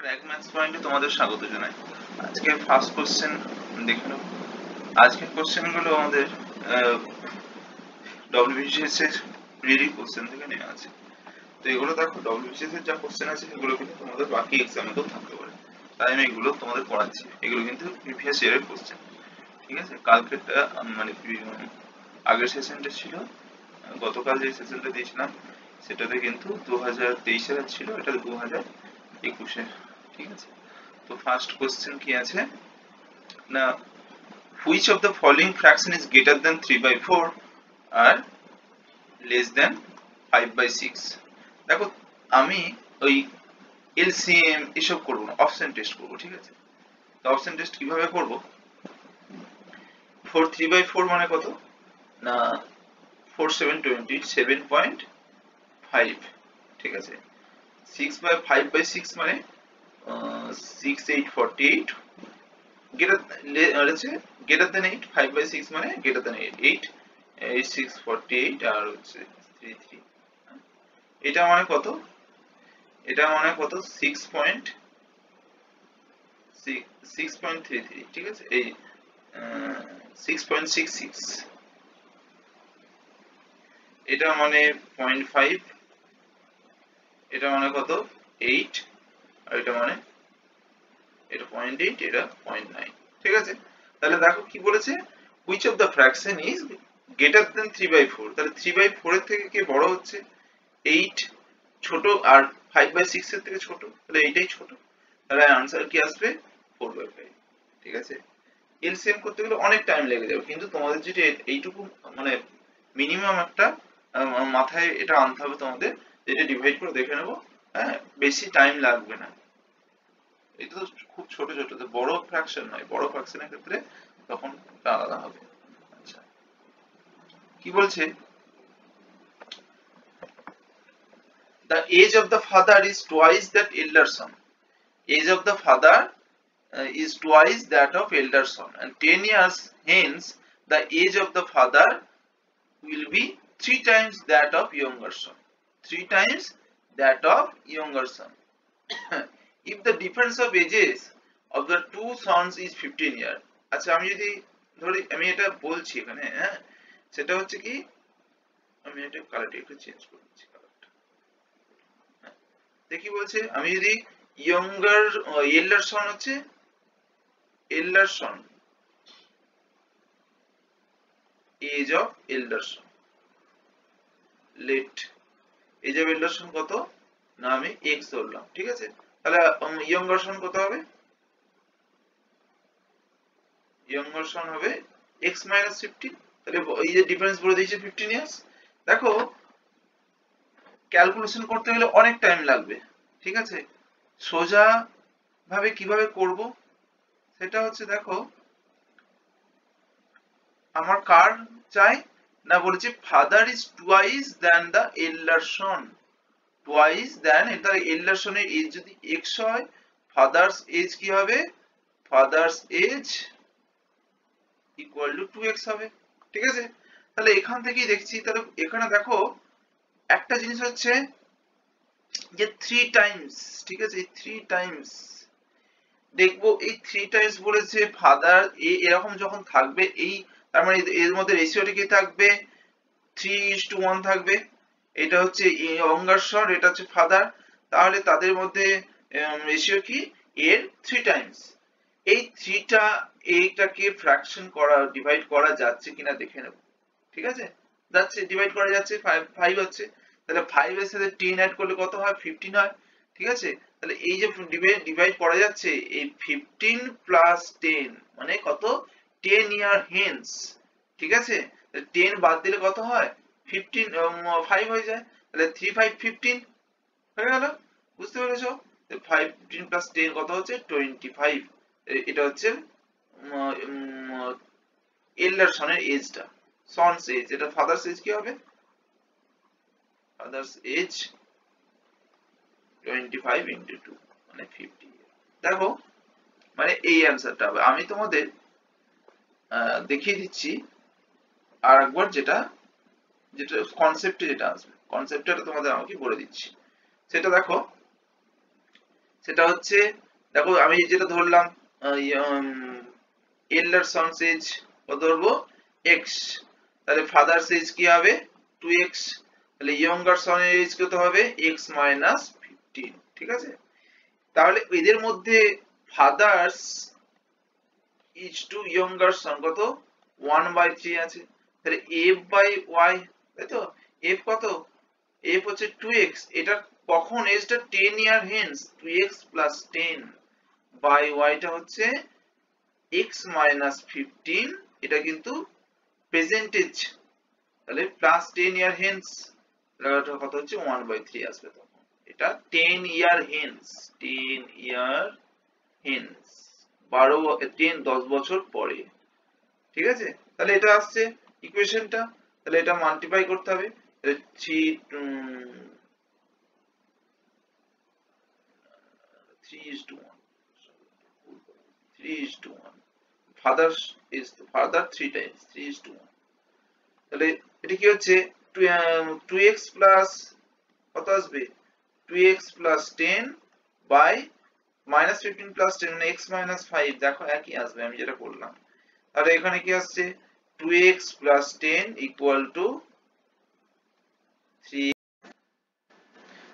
Crack maths পয়েন্টে তোমাদের স্বাগত জানাই। আজকে ফার্স্ট কোশ্চেন দেখে নেব। আজকের কোশ্চেন গুলো আমাদের ডব্লিউবিসিএস এর প্রিলি কোশ্চেন থেকে নেওয়া আছে। তো এগুলো দেখো, ডব্লিউবিসিএস এর যা কোশ্চেন আছে সেগুলো কিন্তু তোমাদের বাকি এক্সামেতেও থাকতে পারে, তাই আমি এগুলো তোমাদের পড়াচ্ছি। এগুলো কিন্তু প্রিভিয়াস ইয়ারের কোশ্চেন, ঠিক আছে? কালকেরটা মানে আগের সেশনটা ছিল, গতকাল যে সেশনটা দিয়েছিলাম সেটাতে কিন্তু 2023 এর ছিল, এটা 2021-এর, ঠিক আছে? তো ফার্স্ট কোশ্চেন কি আছে না, which of the following fraction is greater than 3/4 R less than 5/6? দেখো, আমি ওই এলসিএম এসব করবো না, অপশন টেস্ট করবো, ঠিক আছে? তো অপশন টেস্ট কিভাবে করব? 3/4 মানে কত না, 4 7 20, 7.5, ঠিক আছে? 5/6 মানে 6 8 48, গ্রেটার দেন 8, 5/6 মানে গ্রেটার দেন 8, 8 6 48 আর হচ্ছে 33। এটা মানে কত? এটা মানে কত? 6.33, ঠিক আছে? এই 6.66, এটা মানে 0.5, এটা মানে কত? 8, আর এটা মানে এটা 0.8, এটা 0.9, ঠিক আছে? তাহলে দেখো কি বলেছে, which of the fraction is greater than 3/4? তাহলে 3/4 এর থেকে কে বড় হচ্ছে? 8 ছোট, আর 5/6 এর থেকে ছোট, তাহলে এইটাই ছোট। তাহলে আনসার কি আসবে? 4/5, ঠিক আছে? এলসিএম করতে গেলে অনেক টাইম লেগে যাবে, কিন্তু তোমাদের যেটা এইটুকু মানে মিনিমাম একটা মাথায় এটা আনতে হবে তোমাদের, যেটা ডিভাইড করে দেখে নেবো, হ্যাঁ, বেশি টাইম লাগবে না। এটা তো খুব ছোট ছোট, তো বড় ফ্র্যাকশন নয়, বড় ফ্র্যাকশনের ক্ষেত্রে তখন আলাদা হবে। আচ্ছা, কি বলছে, the age of the father is twice that elder son. Age of the father is twice that of elder son, and 10 years hence the age of the father will be 3 times that of younger son. 3 times that of younger son. If the difference of ages of the two sons is 15 years. আচ্ছা, আমি যদি ধরি, আমি এটা বলছি এখানে, হ্যাঁ, সেটা হচ্ছে কি, আমি এটা কালারটা একটু চেঞ্জ করে দিচ্ছি, কালারটা। দেখি বলছে, আমি যদি ইয়ঙ্গার এল্ডার সন হচ্ছে elder son, age of elder son, let age of elder son কত না, আমি এক্স ধরলাম, ঠিক আছে? তাহলে ইয়ঙ্গার সন কত হবে? ইয়ঙ্গার সন হবে x - 15। তাহলে এই যে ডিফারেন্স বলে দিয়েছে 15 ইয়ার্স। দেখো, ক্যালকুলেশন করতে গেলে অনেক টাইম লাগবে, ঠিক আছে? সোজা ভাবে কিভাবে করব সেটা হচ্ছে, দেখো, আমার কার চাই না, বলেছে father is twice than the এল্ডার Son, twice than, এটা এল্ডার সনের এজ যদি x হয়, ফাদার্স এজ কি হবে? Father's age equal to 2x হবে, ঠিক আছে? তাহলে এখান থেকেই দেখছি, তাহলে এখানে দেখো একটা জিনিস হচ্ছে যে 3 টাইমস, ঠিক আছে? এই 3 টাইমস দেখবো, এই 3 টাইমস বলেছে ফাদার এরকম যখন থাকবে, এই তার মানে এর মধ্যে রেশিওটা কি থাকবে? 3:1 থাকবে। এটা হচ্ছে ইয়ঙ্গার সন, এটা হচ্ছে ফাদার, তাহলে তাদের মধ্যে রেশিও কি? এর 3 টাইমস। এই 3টা এইটাকে ফ্র্যাকশন করা, ডিভাইড করা যাচ্ছে কিনা দেখে নেব, ঠিক আছে? যাচ্ছে, ডিভাইড করা যাচ্ছে, 5 হচ্ছে, তাহলে 5 এর সাথে 10 অ্যাড করলে কত হয়? 15 হয়, ঠিক আছে? তাহলে এই যে ডিভাইড করা যাচ্ছে, এই 15 প্লাস 10 মানে কত? 10 ইয়ার হেন্স, ঠিক আছে? 10 বাদ দিলে কত হয়? 15, 5 হয়ে যায়, তাহলে 3 5 15 হয়ে গেল। বুঝতে পেরেছো? 15 প্লাস 10 কত হচ্ছে? 25। এটা হচ্ছে এল্ডার সনের এজটা, সনস এজ। এটা ফাদার্স এজ কি হবে? ফাদার্স এজ 25 ইনটু 2 মানে 50। দেখো, মানে এই অ্যান্সারটা হবে। আমি তোমাদের দেখিয়ে দিচ্ছি আর একবার, যেটা যেটা কনসেপ্টে যেটা আসবে, কনসেপ্টটা তোমাদের আমাকে বলে দিচ্ছি। সেটা দেখো, সেটা হচ্ছে, দেখো আমি যেটা ধরলাম এল্ডার সনস এজ কত ধরবো x, তাহলে ফাদার্স এজ কি হবে 2x, তাহলে ইয়ঙ্গার সনের এজ কত হবে x মাইনাস 15, ঠিক আছে। তাহলে এদের মধ্যে ফাদার্স ইজ টু ইয়ঙ্গার সন কত 1/3 আছে, তাহলে f বাই y, তাই তো f কত f হচ্ছে 2x, এটা কখন এজটা 10 year hence 2x plus 10 by y টা হচ্ছে x মাইনাস 15, এটা কিন্তু প্রেজেন্টেজ, তাহলে প্লাস 10 ইয়ার হেন্স এটা কত হচ্ছে 1/3 আসবে তখন, এটা 10 ইয়ার হেন্স 10 ইয়ার হেন্স 10 বছর পরে, ঠিক আছে। তাহলে এটা আসছে ইকুয়েশনটা, তাহলে এটা মাল্টিপ্লাই করতে হবে, তাহলে 3:1 father is father 3 times 3:1, তাহলে এটা কি হচ্ছে 2x প্লাস কত আসবে 2x plus 10 by minus 15 plus 10 মানে x মাইনাস 5, দেখো একই আসবে আমি যেটা করলাম। তাহলে এখানে কি আসছে 2x প্লাস 10 ইকুয়াল টু 3,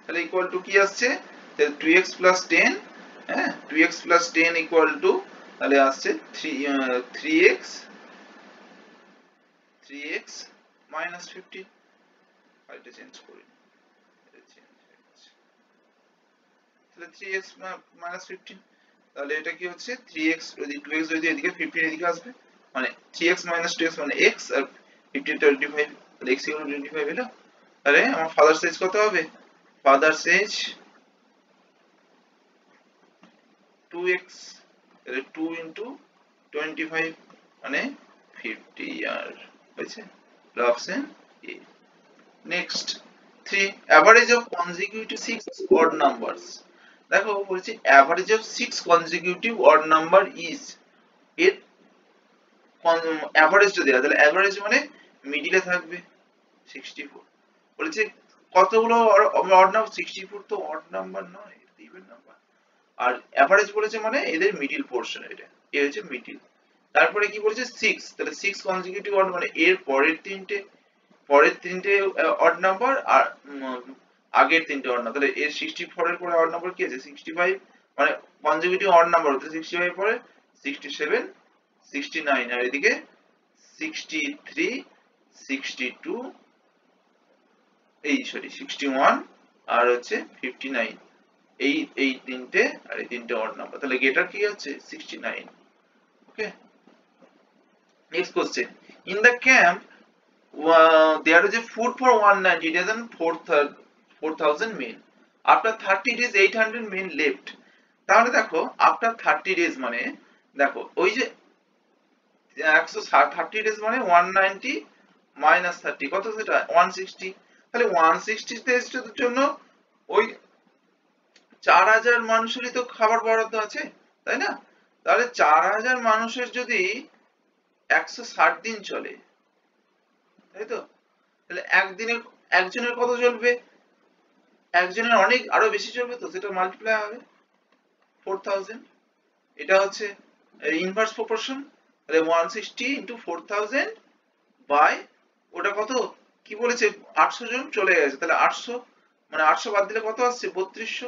তাহলে ইকুয়াল টু কি আসছে, তাহলে 2x প্লাস 10, হ্যাঁ 2x প্লাস 10 ইকুয়াল টু তাহলে আসছে 3x মাইনাস 15, ফাইলটা চেঞ্জ করি, তাহলে 3x মাইনাস 15, তাহলে এটা কি হচ্ছে 3x যদি 2x যদি এদিকে 15 এদিকে আসবে, মানে 3x মাইনাস 2x মানে x আর 15 25, তাহলে x ইকুয়াল টু 25 এলো। তাহলে আমার ফাদার সাইজ কত হবে, ফাদার সাইজ 2x, তাহলে 2 ইনটু 25 মানে 50 ইয়ার হয়েছে, option A. Next 3, average of consecutive 6 odd numbers, দেখো বলছি average of 6 consecutive odd number is, এর অ্যাভারেজটা দেয়া, তাহলে অ্যাভারেজ মানে মিডিলে থাকবে 64, বলেছে কতগুলো অড নাম্বার, 64 তো অড নাম্বার নয়, এটা ইভেন নাম্বার, আর অ্যাভারেজ বলেছে মানে এদের মিডিল পোরশন, এটা এ হচ্ছে মিডিল। তারপরে কি বলেছে 6, তাহলে 6 কনজিকিউটিভ অড মানে এর পরের তিনটে অড নাম্বার আর আগের তিনটে অড নাম্বার, তাহলে এর 64 এর পরে অড নাম্বার কি আছে 65, মানে কনজিকিউটিভ অড নাম্বার হচ্ছে 65 পরে 67 69, আর এদিকে 63 62 61 আর হচ্ছে 59, এই তিনটে আর এই তিনটে অড নাম্বার, তাহলে গেটার কি হচ্ছে 69। Okay, next question, in the camp there is a food for 190 days and 4000 men, after 30 days 800 men left, তাহলে দেখো after 30 days মানে দেখো ওই যে 130 days মানে 190 মাইনাস 30 কত সেটা 160, তাহলে 160 days এর জন্য ওই 4000 মানুষেরই তো খাবার বরাদ্দ আছে, তাই না। তাহলে 4000 মানুষের যদি 160 দিন চলে, তাই তো, তাহলে একদিনে একজনের কত চলবে, একজনের অনেক আরো বেশি চলবে, তো সেটা মাল্টিপ্লাই হবে 4000, এটা হচ্ছে ইনভার্স প্রপোর্শন, তাহলে 160 ইনটু 4000 বাই ওটা কত কি বলেছে 800 জন চলে গেছে, তাহলে 800 মানে 800 বাদ দিলে কত আসছে 3200,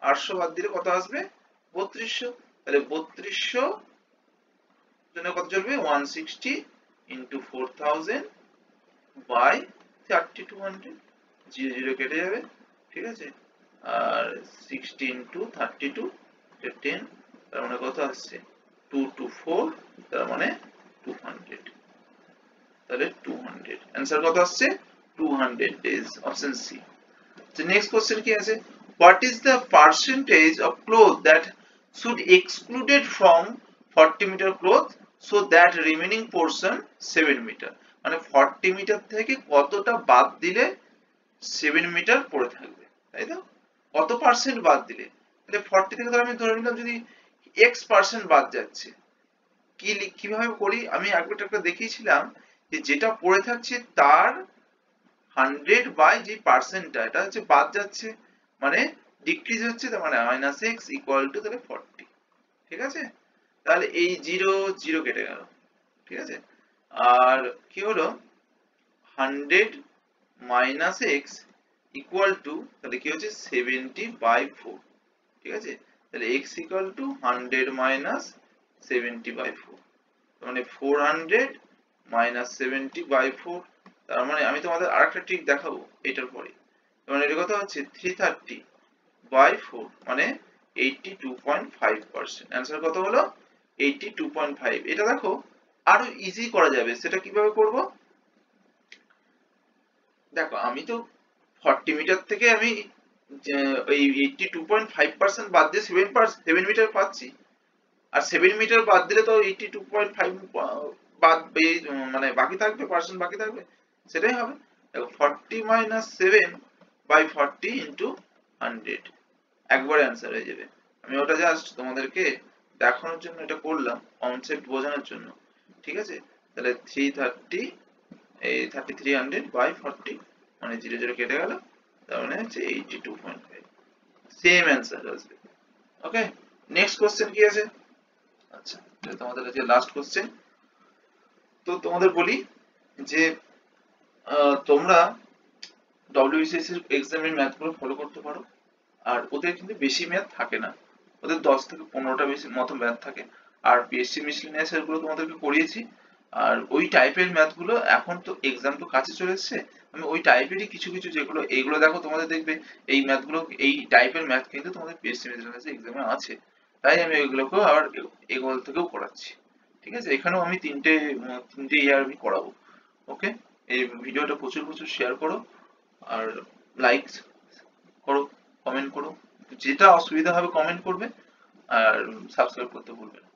800 বাদ দিলে কত আসবে 3200, তাহলে 3200 জন্য কত চলবে 160 ইনটু 4000 বাই 3200, 0 কেটে যাবে, ঠিক আছে, আর 60 ইনটু 32 10, তার মানে কত আসছে 2 to 4, তার মানে 200, তাহলে 200 आंसर কত আসছে 200 days, option C. The next question কি আছে, what is the percentage of cloth that should excluded from 40 meter cloth so that remaining portion 7 meter, মানে 40 মিটার থেকে কতটা বাদ দিলে 7 মিটার পড়ে থাকবে, তাই তো, কত পার্সেন্ট বাদ দিলে, তাহলে 40 থেকে ধর আমি ধরে নিলাম যদি x% বাদ যাচ্ছে, কিভাবে করি আমি একবার একটা দেখিয়েছিলাম যে যেটা পড়ে থাকছে তার 100 বাই যে পার্সেন্টটা এটা হচ্ছে বাদ যাচ্ছে, মানে ডিক্রিজ হচ্ছে, তার মানে মাইনাস এক্স ইকুয়াল টু তাহলে 40। ঠিক আছে, তাহলে এই 0 0 কেটে গেল। ঠিক আছে, আর কি হলো 100 মাইনাস এক্স ইকুয়াল টু তাহলে কি হচ্ছে 70/4। ঠিক আছে, তাহলে x ইকুয়াল টু 100 মাইনাস 70/4, মানে 400 মাইনাস 70/4। তার মানে আমি তোমাদের আরেকটা ট্রিক দেখাবো এটার পরে। মানে এটা কথা হচ্ছে 330/4 মানে 82.5%। অ্যান্সার কত হলো 82.5। এটা দেখো আরো ইজি করা যাবে, সেটা কিভাবে করব দেখো, আমি তো 40 মিটার থেকে আমি ওই 82.5% বাদ দিয়ে 7 মিটার পাচ্ছি, আর 7 মিটার বাদ দিলে তো 82.5 বাদ মানে বাকি থাকবে, পার্সেন্ট বাকি থাকবে, সেটাই হবে। দেখো 40 মাইনাস 7/40 ইন্টু 100 একবারে অ্যান্সার হয়ে যাবে। আমি ওটা জাস্ট তোমাদেরকে দেখানোর জন্য এটা করলাম, কনসেপ্ট বোঝানোর জন্য। ঠিক আছে, তাহলে 300/40 মানে 0 0 কেটে গেল, তার মানে হচ্ছে 82.5। সেম অ্যান্সার আসবে। ওকে, নেক্সট কোশ্চেন কি আছে? আচ্ছা, এটা তোমাদের কাছে লাস্ট কোশ্চেন। তো তোমাদের বলি যে তোমরা ডব্লিউবিসিএস এর এক্সামের ম্যাথগুলো ফলো করতে পারো, আর ওদের কিন্তু বেশি ম্যাথ থাকে না, ওদের 10 থেকে 15টা বেশি মতো ম্যাথ থাকে। আর পিএসসি মিসলিনিয়াস এরগুলো তোমাদেরকে করিয়েছি। আর ওই টাইপের ম্যাথগুলো এখন তো এক্সাম তো কাছে চলে এসেছে, আমি ওই টাইপেরই কিছু কিছু যেগুলো এইগুলো দেখো তোমাদের দেখবে এই ম্যাথগুলো, এই টাইপের ম্যাথ কিন্তু তোমাদের পিএসসি মিসলিনিয়াস এক্সামে আছে, তাই আমি ওইগুলোকেও আবার এগুলো থেকেও করাচ্ছি। ঠিক আছে, এখানেও আমি তিনটে ইয়ার আমি করাবো। ওকে, এই ভিডিওটা প্রচুর প্রচুর শেয়ার করো, আর লাইক করো, কমেন্ট করো, যেটা অসুবিধা হবে কমেন্ট করবে, আর সাবস্ক্রাইব করতে ভুলবে না।